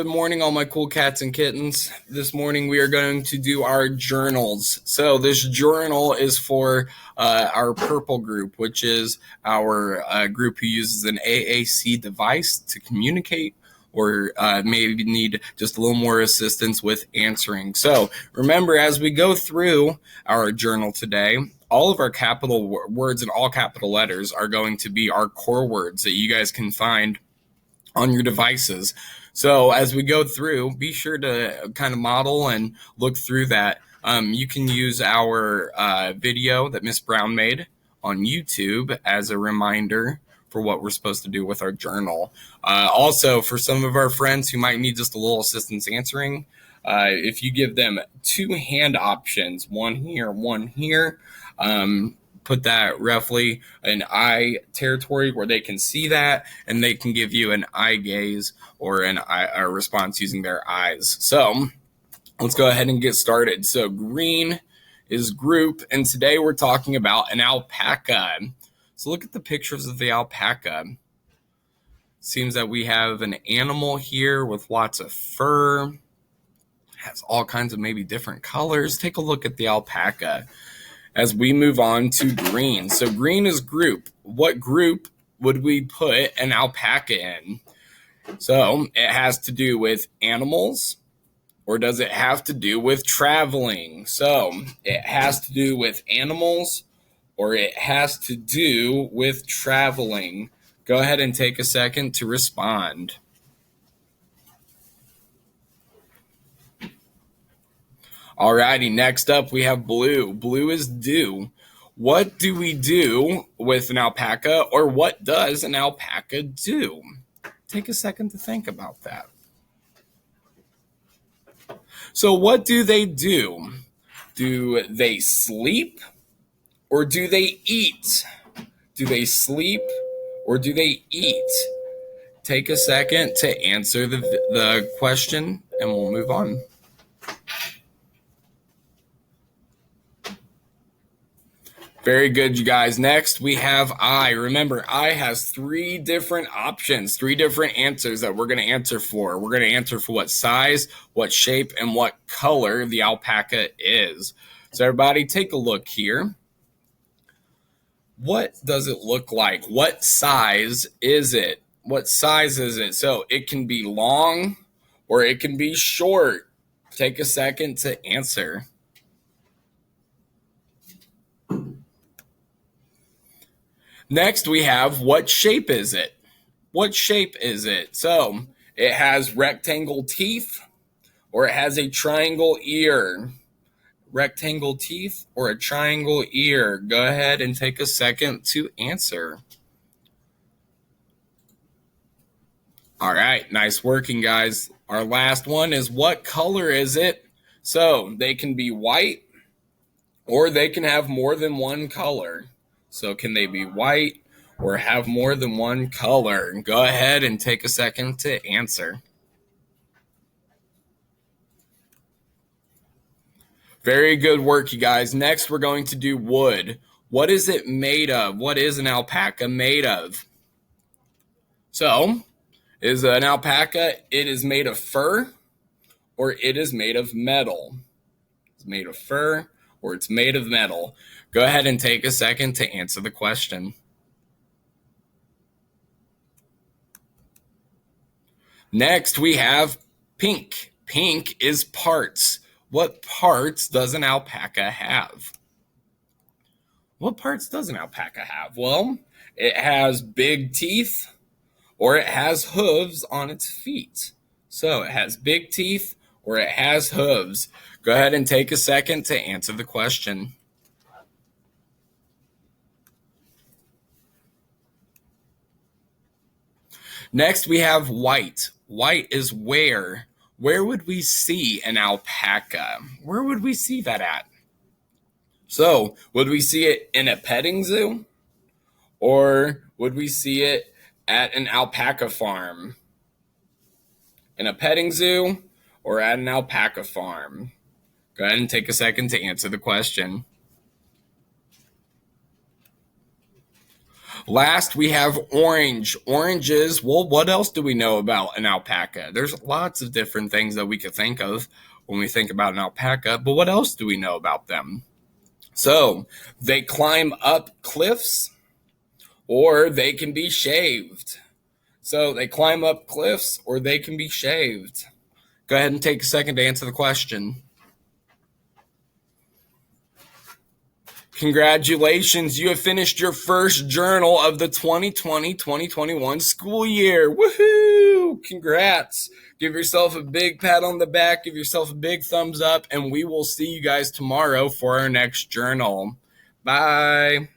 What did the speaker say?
Good morning, all my cool cats and kittens. This morning we are going to do our journals. So this journal is for our purple group, which is our group who uses an AAC device to communicate or maybe need just a little more assistance with answering. So remember, as we go through our journal today, all of our capital words and all capital letters are going to be our core words that you guys can find on your devices. So as we go through, be sure to kind of model and look through that. You can use our video that Miss Brown made on YouTube as a reminder for what we're supposed to do with our journal. Also, for some of our friends who might need just a little assistance answering, if you give them two hand options, one here, put that roughly in eye territory where they can see that, and they can give you an eye gaze or a response using their eyes. So let's go ahead and get started. So green is group, and today we're talking about an alpaca. So look at the pictures of the alpaca. Seems that we have an animal here with lots of fur. Has all kinds of maybe different colors. Take a look at the alpaca as we move on to green. So green is group. What group would we put an alpaca in? So it has to do with animals, or does it have to do with traveling? So it has to do with animals, or it has to do with traveling. Go ahead and take a second to respond. Alrighty, next up we have blue. Blue is do. What do we do with an alpaca, or what does an alpaca do? Take a second to think about that. So what do they do? Do they sleep, or do they eat? Do they sleep, or do they eat? Take a second to answer the question, and we'll move on. Very good, you guys. Next, we have I. Remember, I has three different options, three different answers that we're going to answer for. We're going to answer for what size, what shape, and what color the alpaca is. So everybody, take a look here. What does it look like? What size is it? What size is it? So it can be long or it can be short. Take a second to answer. Next, we have what shape is it? What shape is it? So it has rectangle teeth, or it has a triangle ear. Rectangle teeth or a triangle ear? Go ahead and take a second to answer. All right, nice working, guys. Our last one is what color is it? So they can be white, or they can have more than one color. So can they be white or have more than one color? Go ahead and take a second to answer. Very good work, you guys. Next, we're going to do wood. What is it made of? What is an alpaca made of? So, is an alpaca, it is made of fur, or it is made of metal? It's made of fur, or it's made of metal. Go ahead and take a second to answer the question. Next, we have pink. Pink is parts. What parts does an alpaca have? What parts does an alpaca have? Well, it has big teeth, or it has hooves on its feet. So it has big teeth, or it has hooves. Go ahead and take a second to answer the question. Next, we have white. White is where? Where would we see an alpaca? Where would we see that at? So, would we see it in a petting zoo? Or would we see it at an alpaca farm? In a petting zoo or at an alpaca farm? Go ahead and take a second to answer the question. Last, we have orange. Oranges, well, what else do we know about an alpaca? There's lots of different things that we could think of when we think about an alpaca, but what else do we know about them? So, they climb up cliffs or they can be shaved. So, they climb up cliffs or they can be shaved. Go ahead and take a second to answer the question. Congratulations, you have finished your first journal of the 2020-2021 school year. Woohoo! Congrats. Give yourself a big pat on the back, give yourself a big thumbs up, and we will see you guys tomorrow for our next journal. Bye.